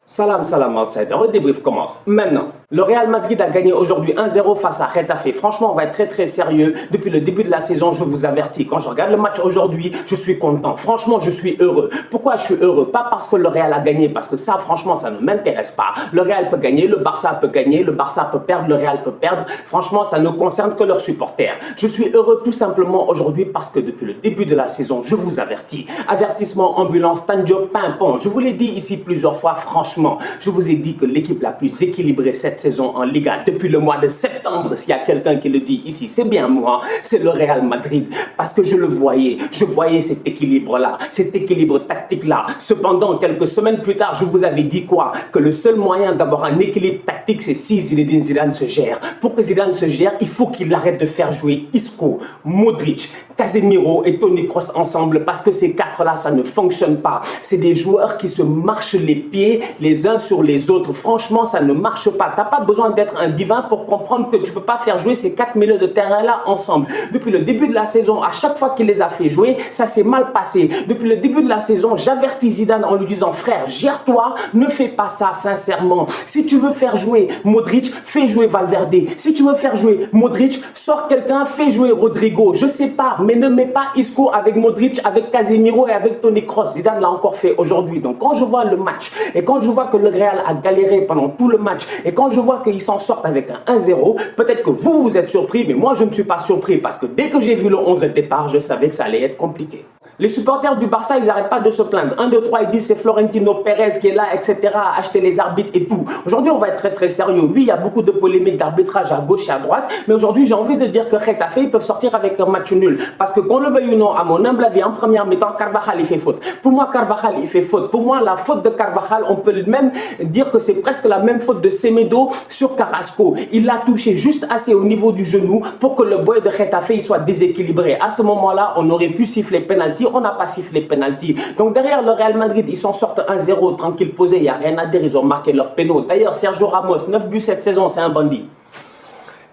Salam, salam, outsider. Le débrief commence maintenant. Le Real Madrid a gagné aujourd'hui 1-0 face à Getafe. Franchement, on va être très sérieux. Depuis le début de la saison, je vous avertis. Quand je regarde le match aujourd'hui, je suis content. Franchement, je suis heureux. Pourquoi je suis heureux? Pas parce que le Real a gagné, parce que ça, franchement, ça ne m'intéresse pas. Le Real peut gagner, le Barça peut gagner, le Barça peut perdre, le Real peut perdre. Franchement, ça ne concerne que leurs supporters. Je suis heureux tout simplement aujourd'hui parce que depuis le début de la saison, je vous avertis. Avertissement ambulance, Tanjo Pimpon. Je vous l'ai dit ici plusieurs fois, franchement. Je vous ai dit que l'équipe la plus équilibrée cette saison en Liga depuis le mois de septembre, s'il y a quelqu'un qui le dit ici, c'est bien moi, c'est le Real Madrid. Parce que je voyais cet équilibre-là, cet équilibre tactique-là. Cependant, quelques semaines plus tard, je vous avais dit quoi? Que le seul moyen d'avoir un équilibre tactique, c'est si Zinedine Zidane se gère. Pour que Zidane se gère, il faut qu'il arrête de faire jouer Isco, Modric, Casemiro et Toni Kroos ensemble parce que ces quatre-là, ça ne fonctionne pas. C'est des joueurs qui se marchent les pieds les uns sur les autres. Franchement, ça ne marche pas. Tu n'as pas besoin d'être un divin pour comprendre que tu ne peux pas faire jouer ces quatre milieux de terrain-là ensemble. Depuis le début de la saison, à chaque fois qu'il les a fait jouer, ça s'est mal passé. Depuis le début de la saison, j'avertis Zidane en lui disant, frère, gère-toi, ne fais pas ça, sincèrement. Si tu veux faire jouer Modric, fais jouer Valverde. Si tu veux faire jouer Modric, sors quelqu'un, fais jouer Rodrigo. Je sais pas, mais ne mets pas Isco avec Modric, avec Casemiro et avec Toni Kroos. Zidane l'a encore fait aujourd'hui. Donc quand je vois le match et quand je vois que le Real a galéré pendant tout le match et quand je vois qu'ils s'en sortent avec un 1-0, peut-être que vous êtes surpris, mais moi je ne suis pas surpris parce que dès que j'ai vu le 11 de départ, je savais que ça allait être compliqué. Les supporters du Barça, ils n'arrêtent pas de se plaindre. 1, 2, 3, ils disent c'est Florentino Pérez qui est là, etc. à acheter les arbitres et tout. Aujourd'hui, on va être très sérieux. Oui, il y a beaucoup de polémiques d'arbitrage à gauche et à droite. Mais aujourd'hui, j'ai envie de dire que Getafe, ils peuvent sortir avec un match nul. Parce que qu'on le veuille ou non, à mon humble avis, en première mi-temps, Carvajal, il fait faute. Pour moi, Carvajal, il fait faute. Pour moi, la faute de Carvajal, on peut même dire que c'est presque la même faute de Semedo sur Carrasco. Il l'a touché juste assez au niveau du genou pour que le boy de Getafe, il soit déséquilibré. À ce moment-là, on aurait pu siffler penalty. On n'a pas sifflé penalty. Donc derrière le Real Madrid, ils s'en sortent 1-0 tranquille posé, il n'y a rien à dire, ils ont marqué leur péno. D'ailleurs, Sergio Ramos, 9 buts cette saison, c'est un bandit.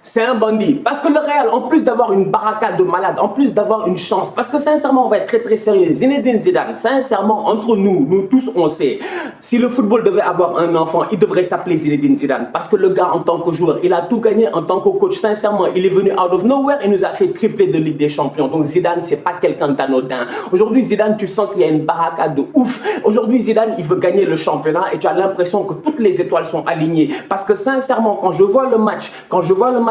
C'est un bandit. Parce que le Real, en plus d'avoir une baraka de malade, en plus d'avoir une chance, parce que sincèrement, on va être très sérieux. Zinedine Zidane, sincèrement, entre nous tous, on sait. Si le football devait avoir un enfant, il devrait s'appeler Zinedine Zidane. Parce que le gars, en tant que joueur, il a tout gagné en tant que coach. Sincèrement, il est venu out of nowhere et nous a fait tripler de Ligue des Champions. Donc Zidane, c'est pas quelqu'un d'anodin. Aujourd'hui, Zidane, tu sens qu'il y a une baraka de ouf. Aujourd'hui, Zidane, il veut gagner le championnat et tu as l'impression que toutes les étoiles sont alignées. Parce que sincèrement, quand je vois le match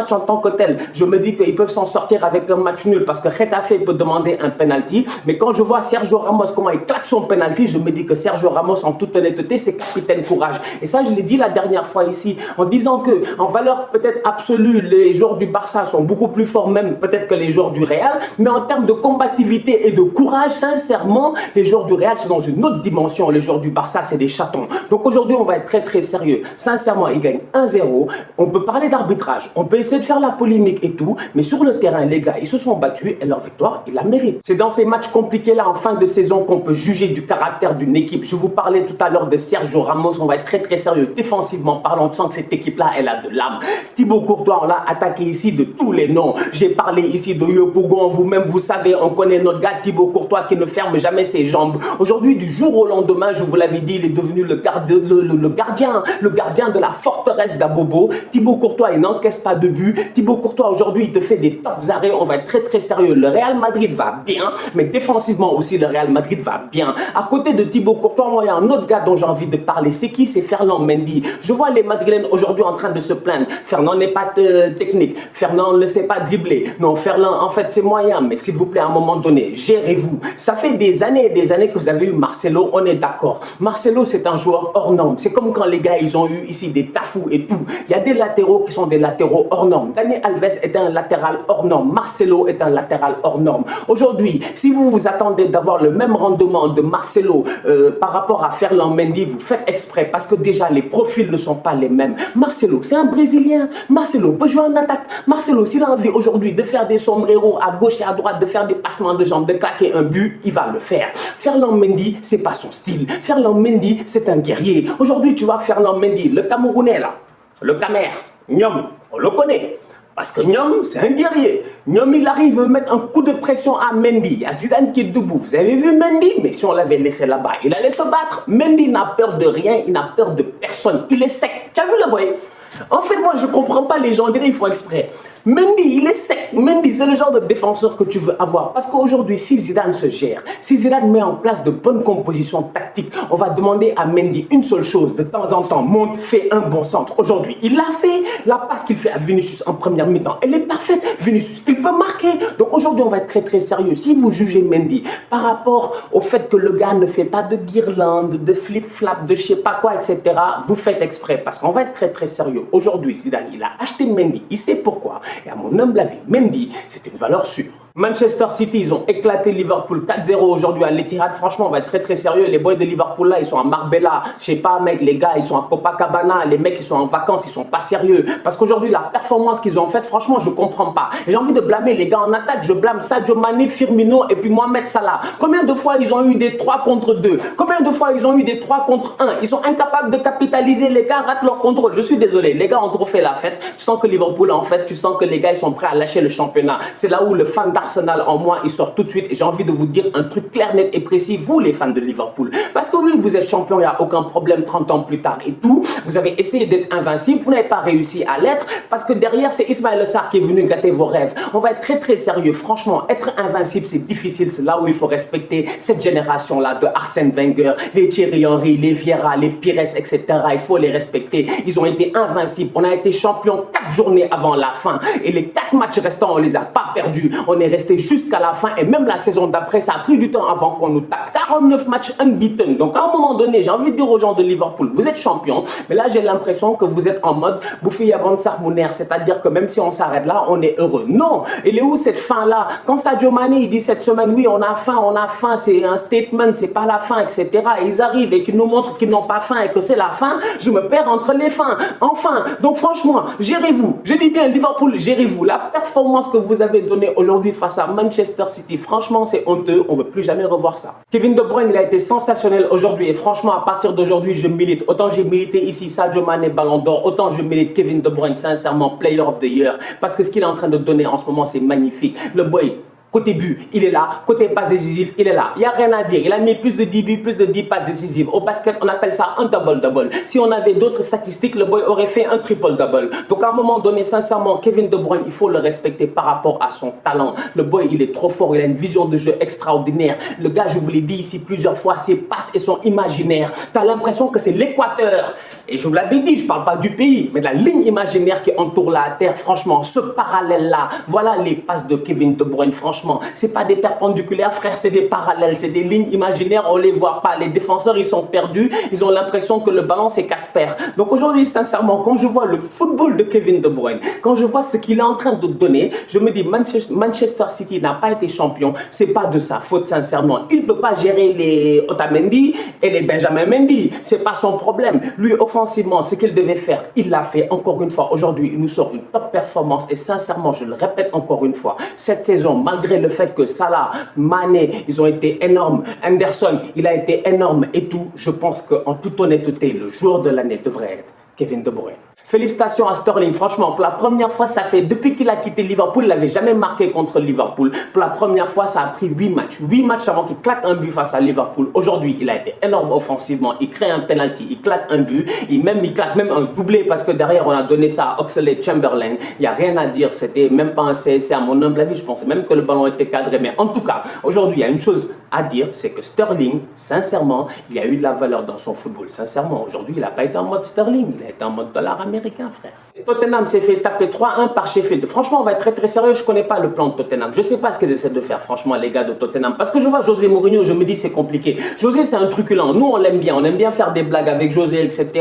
en tant que tel, je me dis qu'ils peuvent s'en sortir avec un match nul parce que Getafe peut demander un penalty. Mais quand je vois Sergio Ramos, comment il claque son penalty, je me dis que Sergio Ramos, en toute honnêteté, c'est capitaine courage. Et ça, je l'ai dit la dernière fois ici, en disant que en valeur peut-être absolue, les joueurs du Barça sont beaucoup plus forts même peut-être que les joueurs du Real. Mais en termes de combativité et de courage, sincèrement, les joueurs du Real sont dans une autre dimension. Les joueurs du Barça, c'est des chatons. Donc aujourd'hui, on va être très sérieux. Sincèrement, ils gagnent 1-0. On peut parler d'arbitrage, on peut essayer de faire la polémique et tout, mais sur le terrain, les gars, ils se sont battus et leur victoire, ils la méritent. C'est dans ces matchs compliqués-là, en fin de saison, qu'on peut juger du caractère d'une équipe. Je vous parlais tout à l'heure de Sergio Ramos, on va être très sérieux. Défensivement parlant, on sent que cette équipe-là, elle a de l'âme. Thibaut Courtois, on l'a attaqué ici de tous les noms. J'ai parlé ici de Yopougon, vous-même, vous savez, on connaît notre gars Thibaut Courtois qui ne ferme jamais ses jambes. Aujourd'hui, du jour au lendemain, je vous l'avais dit, il est devenu le gardien de la forteresse d'Abobo. Thibaut Courtois, il n'encaisse pas de but. Thibaut Courtois, aujourd'hui, il te fait des tops arrêts. On va être très sérieux. Le Real Madrid va bien, mais défensivement aussi, le Real Madrid va bien. À côté de Thibaut Courtois, moi, il y a un autre gars dont j'ai envie de parler. C'est qui? C'est Ferland Mendy. Je vois les Madrilènes aujourd'hui en train de se plaindre. Ferland n'est pas technique. Ferland ne sait pas dribbler. Non, Ferland, en fait, c'est moyen. Mais s'il vous plaît, à un moment donné, gérez-vous. Ça fait des années et des années que vous avez eu Marcelo. On est d'accord. Marcelo, c'est un joueur hors norme. C'est comme quand les gars, ils ont eu ici des tafous et tout. Il y a des latéraux qui sont des latéraux hors norme. Dani Alves est un latéral hors norme. Marcelo est un latéral hors norme. Aujourd'hui, si vous vous attendez d'avoir le même rendement de Marcelo par rapport à Ferland Mendy, vous faites exprès parce que déjà les profils ne sont pas les mêmes. Marcelo, c'est un Brésilien. Marcelo peut jouer en attaque. Marcelo, s'il a envie aujourd'hui de faire des sombreros à gauche et à droite, de faire des passements de jambes, de claquer un but, il va le faire. Ferland Mendy, c'est pas son style. Ferland Mendy, c'est un guerrier. Aujourd'hui, tu vois Ferland Mendy, le Camerounais là, le Camer, Nyom, on le connaît. Parce que Nyom, c'est un guerrier. Nyom, il arrive à mettre un coup de pression à Mendy. Il y a Zidane qui est debout. Vous avez vu Mendy? Mais si on l'avait laissé là-bas, il allait se battre. Mendy n'a peur de rien, il n'a peur de personne. Il est sec. Tu as vu le boy? En fait, moi, je ne comprends pas les gens. On dirait qu'ils font exprès. Mendy, il est sec. Mendy, c'est le genre de défenseur que tu veux avoir. Parce qu'aujourd'hui, si Zidane se gère, si Zidane met en place de bonnes compositions tactiques, on va demander à Mendy une seule chose. De temps en temps, monte, fait un bon centre. Aujourd'hui, il l'a fait. La passe qu'il fait à Vinicius en première mi-temps, elle est parfaite. Vinicius, il peut marquer. Donc aujourd'hui, on va être très très sérieux. Si vous jugez Mendy par rapport au fait que le gars ne fait pas de guirlande, de flip-flap, de je sais pas quoi, etc., vous faites exprès. Parce qu'on va être très très sérieux. Aujourd'hui, Zidane, il a acheté Mendy. Il sait pourquoi. Et à mon humble avis, Mendy, c'est une valeur sûre. Manchester City, ils ont éclaté Liverpool 4-0 aujourd'hui à l'Etihad. Franchement, on va être très très sérieux. Les boys de Liverpool là, ils sont à Marbella. Je sais pas, mec, les gars, ils sont à Copacabana. Les mecs, ils sont en vacances, ils sont pas sérieux. Parce qu'aujourd'hui, la performance qu'ils ont faite, franchement, je comprends pas. J'ai envie de blâmer les gars en attaque. Je blâme Sadio Mané, Firmino et puis Mohamed Salah. Combien de fois ils ont eu des 3 contre 2? Combien de fois ils ont eu des 3 contre 1? Ils sont incapables de capitaliser. Les gars ratent leur contrôle. Je suis désolé. Les gars ont trop fait la fête. Tu sens que Liverpool, en fait, tu sens que les gars, ils sont prêts à lâcher le championnat. C'est là où le fan d'Arsenal en moi, il sort tout de suite. Et j'ai envie de vous dire un truc clair, net et précis, vous les fans de Liverpool. Parce que oui, vous êtes champion, il n'y a aucun problème 30 ans plus tard et tout. Vous avez essayé d'être invincible, vous n'avez pas réussi à l'être. Parce que derrière, c'est Ismaël Sarr qui est venu gâter vos rêves. On va être très très sérieux. Franchement, être invincible, c'est difficile. C'est là où il faut respecter cette génération-là de Arsène Wenger, les Thierry Henry, les Vieira, les Pires, etc. Il faut les respecter. Ils ont été invincibles. On a été champion 4 journées avant la fin. Et les 4 matchs restants, on les a pas perdus. On est resté jusqu'à la fin. Et même la saison d'après, ça a pris du temps avant qu'on nous tape. 49 matchs unbeaten. Donc à un moment donné, j'ai envie de dire aux gens de Liverpool, vous êtes champion. Mais là, j'ai l'impression que vous êtes en mode Bouffi Yabon Sarmouner. C'est-à-dire que même si on s'arrête là, on est heureux. Non. Il est où cette fin-là? Quand Sadio Mané, il dit cette semaine, oui, on a faim, c'est un statement, c'est pas la fin, etc. Et ils arrivent et qu'ils nous montrent qu'ils n'ont pas faim et que c'est la fin. Je me perds entre les fins. Enfin. Donc franchement, gérez-vous. Je dis bien Liverpool, gérez-vous. La performance que vous avez donnée aujourd'hui face à Manchester City, franchement, c'est honteux. On ne veut plus jamais revoir ça. Kevin De Bruyne, il a été sensationnel aujourd'hui. Et franchement, à partir d'aujourd'hui, je milite. Autant j'ai milité ici Sadio Mané, Ballon d'Or, autant je milite Kevin De Bruyne, sincèrement, Player of the Year. Parce que ce qu'il est en train de donner en ce moment, c'est magnifique. Le boy, côté but, il est là. Côté passe décisive, il est là. Il n'y a rien à dire. Il a mis plus de 10 buts, plus de 10 passes décisives. Au basket, on appelle ça un double-double. Si on avait d'autres statistiques, le boy aurait fait un triple-double. Donc à un moment donné, sincèrement, Kevin De Bruyne, il faut le respecter par rapport à son talent. Le boy, il est trop fort. Il a une vision de jeu extraordinaire. Le gars, je vous l'ai dit ici plusieurs fois, ses passes et son imaginaire. Tu as l'impression que c'est l'Équateur. Et je vous l'avais dit, je ne parle pas du pays, mais de la ligne imaginaire qui entoure la terre. Franchement, ce parallèle-là, voilà les passes de Kevin De Bruyne. Franchement, c'est pas des perpendiculaires, frère, c'est des parallèles, c'est des lignes imaginaires, on les voit pas. Les défenseurs, ils sont perdus, ils ont l'impression que le ballon, c'est Casper. Donc aujourd'hui, sincèrement, quand je vois le football de Kevin De Bruyne, quand je vois ce qu'il est en train de donner, je me dis, Manchester City n'a pas été champion, c'est pas de sa faute, sincèrement. Il peut pas gérer les Otamendi et les Benjamin Mendy, c'est pas son problème. Lui, offensivement, ce qu'il devait faire, il l'a fait. Encore une fois, aujourd'hui, il nous sort une top performance et sincèrement, je le répète encore une fois, cette saison, malgré le fait que Salah, Mané, ils ont été énormes, Henderson, il a été énorme et tout, je pense qu'en toute honnêteté, le joueur de l'année devrait être Kevin De Bruyne. Félicitations à Sterling, franchement, pour la première fois, ça fait, depuis qu'il a quitté Liverpool, il n'avait jamais marqué contre Liverpool. Pour la première fois, ça a pris 8 matchs. 8 matchs avant qu'il claque un but face à Liverpool. Aujourd'hui, il a été énorme offensivement, il crée un penalty, il claque un but, il claque même un doublé parce que derrière, on a donné ça à Oxlade-Chamberlain. Il n'y a rien à dire, c'était même pas un CSC à mon humble avis, je pensais même que le ballon était cadré. Mais en tout cas, aujourd'hui, il y a une chose à dire, c'est que Sterling, sincèrement, il a eu de la valeur dans son football. Sincèrement, aujourd'hui, il n'a pas été en mode Sterling, il a été en mode dollar américain, frère. Et Tottenham s'est fait taper 3-1 par Sheffield. Franchement, on va être très très sérieux, je ne connais pas le plan de Tottenham. Je ne sais pas ce qu'ils essaient de faire, franchement, les gars de Tottenham. Parce que je vois José Mourinho, je me dis c'est compliqué. José, c'est un truculent. Nous, on l'aime bien faire des blagues avec José, etc.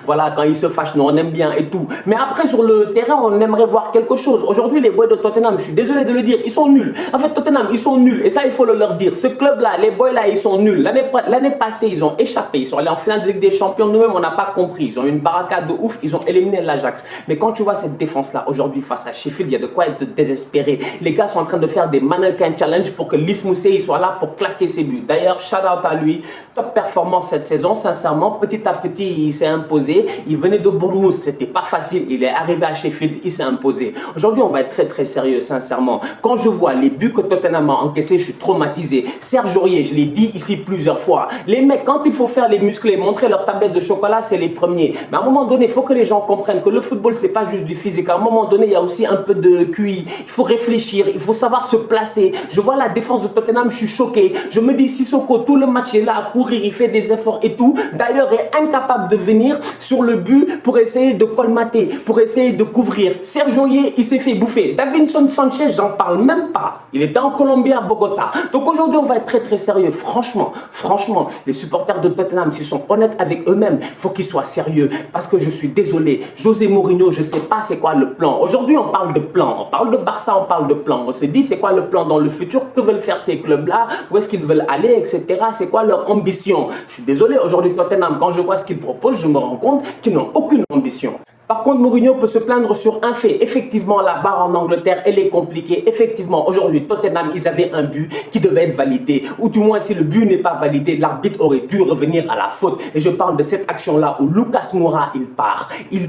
Voilà, quand il se fâche, nous, on aime bien et tout. Mais après, sur le terrain, on aimerait voir quelque chose. Aujourd'hui, les boys de Tottenham, je suis désolé de le dire, ils sont nuls. En fait, Tottenham, ils sont nuls. Et ça, il faut le leur dire. Ce club-là, les boys là, ils sont nuls. L'année passée, ils ont échappé. Ils sont allés en finale de Ligue des Champions. Nous-mêmes, on n'a pas compris. Ils ont une baraka de ouf. Ils ont éliminé l'Ajax. Mais quand tu vois cette défense-là aujourd'hui face à Sheffield, il y a de quoi être désespéré. Les gars sont en train de faire des mannequin challenge pour que Lys Mousset soit là pour claquer ses buts. D'ailleurs, shout out à lui. Top performance cette saison. Sincèrement, petit à petit, il s'est imposé. Il venait de Bournemouth, c'était pas facile. Il est arrivé à Sheffield, il s'est imposé. Aujourd'hui, on va être très très sérieux, sincèrement. Quand je vois les buts que Tottenham a encaissés, je suis traumatisé. Serge Aurier, je l'ai dit ici plusieurs fois. Les mecs, quand il faut faire les musclés, montrer leur tablette de chocolat, c'est les premiers. Mais à un moment donné, il faut que les gens comprennent que le football, c'est pas juste du physique. À un moment donné, il y a aussi un peu de QI. Il faut réfléchir, il faut savoir se placer. Je vois la défense de Tottenham, je suis choqué. Je me dis, Sissoko, tout le match est là à courir, il fait des efforts et tout. D'ailleurs, il est incapable de venir sur le but pour essayer de colmater, pour essayer de couvrir. Serge Aurier, il s'est fait bouffer. Davinson Sanchez, j'en parle même pas. Il était en Colombie à Bogota. Donc aujourd'hui, on va être très très sérieux. Franchement, les supporters de Tottenham, s'ils sont honnêtes avec eux-mêmes, il faut qu'ils soient sérieux. Parce que je suis désolé, José Mourinho, je ne sais pas c'est quoi le plan. Aujourd'hui, on parle de plan. On parle de Barça, on parle de plan. On se dit, c'est quoi le plan dans le futur? Que veulent faire ces clubs-là? Où est-ce qu'ils veulent aller, etc. C'est quoi leur ambition? Je suis désolé, aujourd'hui, Tottenham, quand je vois ce qu'ils proposent, je me rends compte qu'ils n'ont aucune ambition. Par contre, Mourinho peut se plaindre sur un fait. Effectivement, la barre en Angleterre, elle est compliquée. Effectivement, aujourd'hui, Tottenham, ils avaient un but qui devait être validé. Ou du moins, si le but n'est pas validé, l'arbitre aurait dû revenir à la faute. Et je parle de cette action-là où Lucas Moura, il part. Il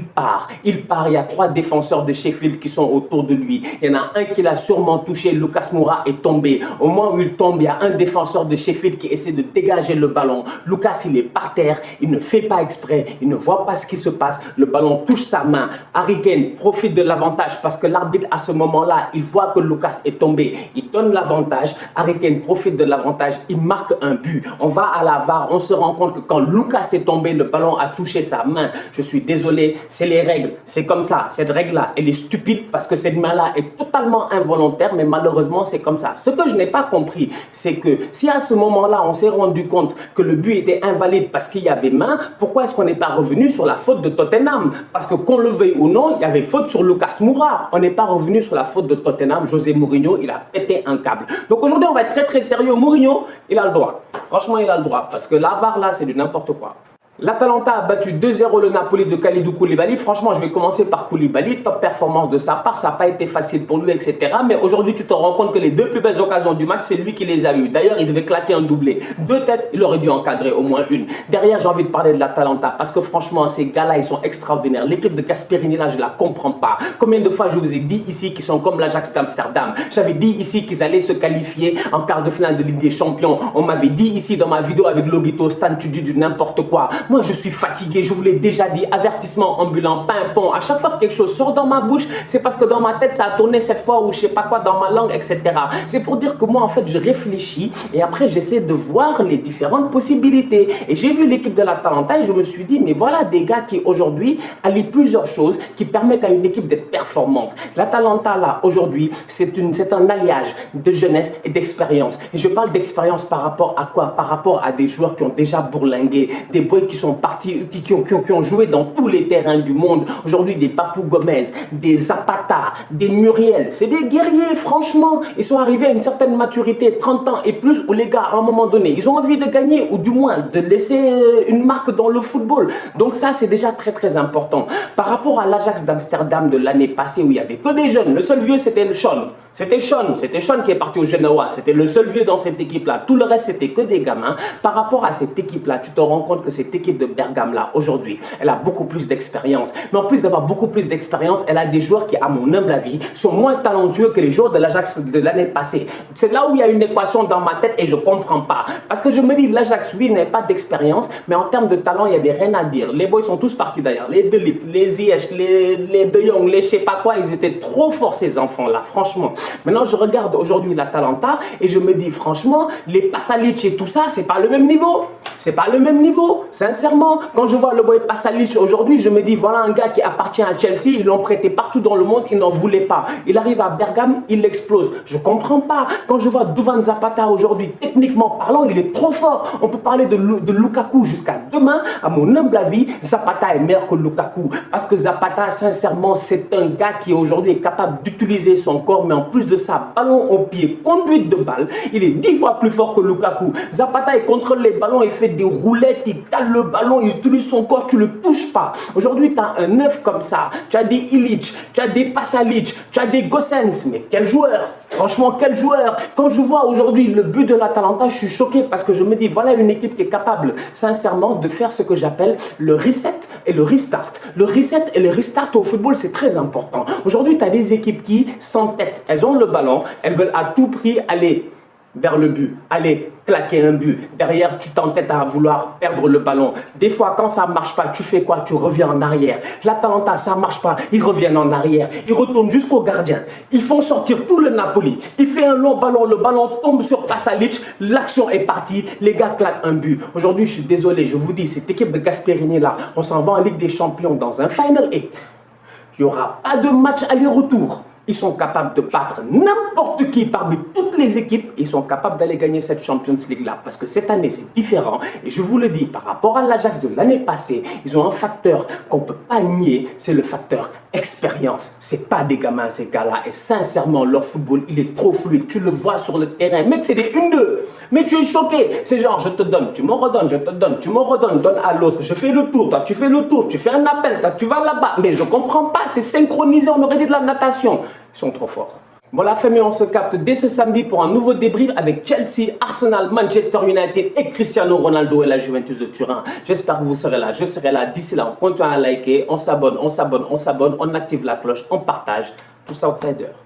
y a 3 défenseurs de Sheffield qui sont autour de lui. Il y en a un qui l'a sûrement touché. Lucas Moura est tombé. Au moment où il tombe, il y a un défenseur de Sheffield qui essaie de dégager le ballon. Lucas, il est par terre. Il ne fait pas exprès. Il ne voit pas ce qui se passe. Le ballon touche sa main. Harry Kane profite de l'avantage parce que l'arbitre à ce moment-là, il voit que Lucas est tombé. Il donne l'avantage. Harry Kane profite de l'avantage. Il marque un but. On va à la VAR. On se rend compte que quand Lucas est tombé, le ballon a touché sa main. Je suis désolé, c'est les règles. C'est comme ça. Cette règle-là, elle est stupide parce que cette main-là est totalement involontaire, mais malheureusement, c'est comme ça. Ce que je n'ai pas compris, c'est que si à ce moment-là, on s'est rendu compte que le but était invalide parce qu'il y avait main, pourquoi est-ce qu'on n'est pas revenu sur la faute de Tottenham? Parce que qu'on le veuille ou non, il y avait faute sur Lucas Moura. On n'est pas revenu sur la faute de Tottenham. José Mourinho, il a pété un câble. Donc aujourd'hui, on va être très très sérieux. Mourinho, il a le droit. Franchement, il a le droit. Parce que la VAR là, c'est du n'importe quoi. L'Atalanta a battu 2-0 le Napoli de Kalidou Koulibaly. Franchement, je vais commencer par Koulibaly. Top performance de sa part. Ça n'a pas été facile pour lui, etc. Mais aujourd'hui, tu te rends compte que les 2 plus belles occasions du match, c'est lui qui les a eues. D'ailleurs, il devait claquer un doublé. 2 têtes, il aurait dû encadrer au moins une. Derrière, j'ai envie de parler de l'Atalanta parce que franchement, ces gars-là, ils sont extraordinaires. L'équipe de Gasperini, là, je ne la comprends pas. Combien de fois je vous ai dit ici qu'ils sont comme l'Ajax d'Amsterdam? J'avais dit ici qu'ils allaient se qualifier en quart de finale de Ligue des Champions. On m'avait dit ici dans ma vidéo avec Lobito, Stan, tu dis du n'importe quoi. Moi, je suis fatigué, je vous l'ai déjà dit, avertissement ambulant, pimpon. À chaque fois que quelque chose sort dans ma bouche, c'est parce que dans ma tête, ça a tourné cette fois ou je sais pas quoi dans ma langue, etc. C'est pour dire que moi, en fait, je réfléchis et après, j'essaie de voir les différentes possibilités. Et j'ai vu l'équipe de l'Atalanta et je me suis dit, mais voilà des gars qui aujourd'hui allient plusieurs choses qui permettent à une équipe d'être performante. L'Atalanta, là, aujourd'hui, c'est un alliage de jeunesse et d'expérience. Et je parle d'expérience par rapport à quoi? Par rapport à des joueurs qui ont déjà bourlingué, des boys qui sont partis, qui ont joué dans tous les terrains du monde. Aujourd'hui, des Papou Gomez, des Zapata, des Muriel. C'est des guerriers, franchement. Ils sont arrivés à une certaine maturité, 30 ans et plus, où les gars, à un moment donné, ils ont envie de gagner ou du moins de laisser une marque dans le football. Donc ça, c'est déjà très, très important. Par rapport à l'Ajax d'Amsterdam de l'année passée, où il n'y avait que des jeunes, le seul vieux, c'était le Sean. C'était Sean qui est parti au Genoa. C'était le seul vieux dans cette équipe-là. Tout le reste, c'était que des gamins. Par rapport à cette équipe-là, tu te rends compte que cette équipe de Bergame-là, aujourd'hui, elle a beaucoup plus d'expérience. Mais en plus d'avoir beaucoup plus d'expérience, elle a des joueurs qui, à mon humble avis, sont moins talentueux que les joueurs de l'Ajax de l'année passée. C'est là où il y a une équation dans ma tête et je ne comprends pas. Parce que je me dis, l'Ajax, oui, n'a pas d'expérience, mais en termes de talent, il n'y avait rien à dire. Les boys sont tous partis d'ailleurs. Les De Ligt, les Ziyech, les De Jong, les je sais pas quoi, ils étaient trop forts ces enfants-là, franchement. Maintenant, je regarde aujourd'hui l'Atalanta et je me dis, franchement, les Pasalic et tout ça, c'est pas le même niveau. C'est pas le même niveau. Sincèrement, quand je vois le boy Pasalic aujourd'hui, je me dis, voilà un gars qui appartient à Chelsea, ils l'ont prêté partout dans le monde, ils n'en voulaient pas. Il arrive à Bergame, il explose. Je comprends pas. Quand je vois Duvan Zapata aujourd'hui, techniquement parlant, il est trop fort. On peut parler de Lukaku jusqu'à demain. À mon humble avis, Zapata est meilleur que Lukaku. Parce que Zapata, sincèrement, c'est un gars qui aujourd'hui est capable d'utiliser son corps, mais en plus plus de ça, ballon au pied, conduite de balle, il est 10 fois plus fort que Lukaku. Zapata, il contrôle les ballons, il fait des roulettes, il cale le ballon, il utilise son corps, tu ne le touches pas. Aujourd'hui, tu as un 9 comme ça, tu as des Ilic, tu as des Pasalic, tu as des Gossens, mais quel joueur! Franchement, quel joueur! Quand je vois aujourd'hui le but de l'Atalanta, je suis choqué parce que je me dis, voilà une équipe qui est capable, sincèrement, de faire ce que j'appelle le reset et le restart. Le reset et le restart au football, c'est très important. Aujourd'hui, tu as des équipes qui s'entêtent. Elles ont le ballon, elles veulent à tout prix aller vers le but, aller claquer un but. Derrière, tu t'entêtes à vouloir perdre le ballon. Des fois, quand ça ne marche pas, tu fais quoi? Tu reviens en arrière. L'Atalanta, ça ne marche pas, ils reviennent en arrière. Ils retournent jusqu'au gardien. Ils font sortir tout le Napoli. Il fait un long ballon, le ballon tombe sur Pasalic, l'action est partie, les gars claquent un but. Aujourd'hui, je suis désolé, je vous dis, cette équipe de Gasperini là, on s'en va en Ligue des Champions dans un Final 8. Il n'y aura pas de match aller-retour. Ils sont capables de battre n'importe qui parmi toutes les équipes. Ils sont capables d'aller gagner cette Champions League-là. Parce que cette année, c'est différent. Et je vous le dis, par rapport à l'Ajax de l'année passée, ils ont un facteur qu'on ne peut pas nier. C'est le facteur expérience. Ce n'est pas des gamins, ces gars-là. Et sincèrement, leur football, il est trop fluide. Tu le vois sur le terrain. Mec, c'est des 1-2. Mais tu es choqué. C'est genre, je te donne, tu me redonnes, je te donne, tu me redonnes, donne à l'autre. Je fais le tour, toi tu fais le tour, tu fais un appel, toi tu vas là-bas. Mais je ne comprends pas, c'est synchronisé, on aurait dit de la natation. Ils sont trop forts. Bon la famille, on se capte dès ce samedi pour un nouveau débrief avec Chelsea, Arsenal, Manchester United et Cristiano Ronaldo et la Juventus de Turin. J'espère que vous serez là, je serai là. D'ici là, on continue à liker, on s'abonne, on active la cloche, on partage. Tous outsiders.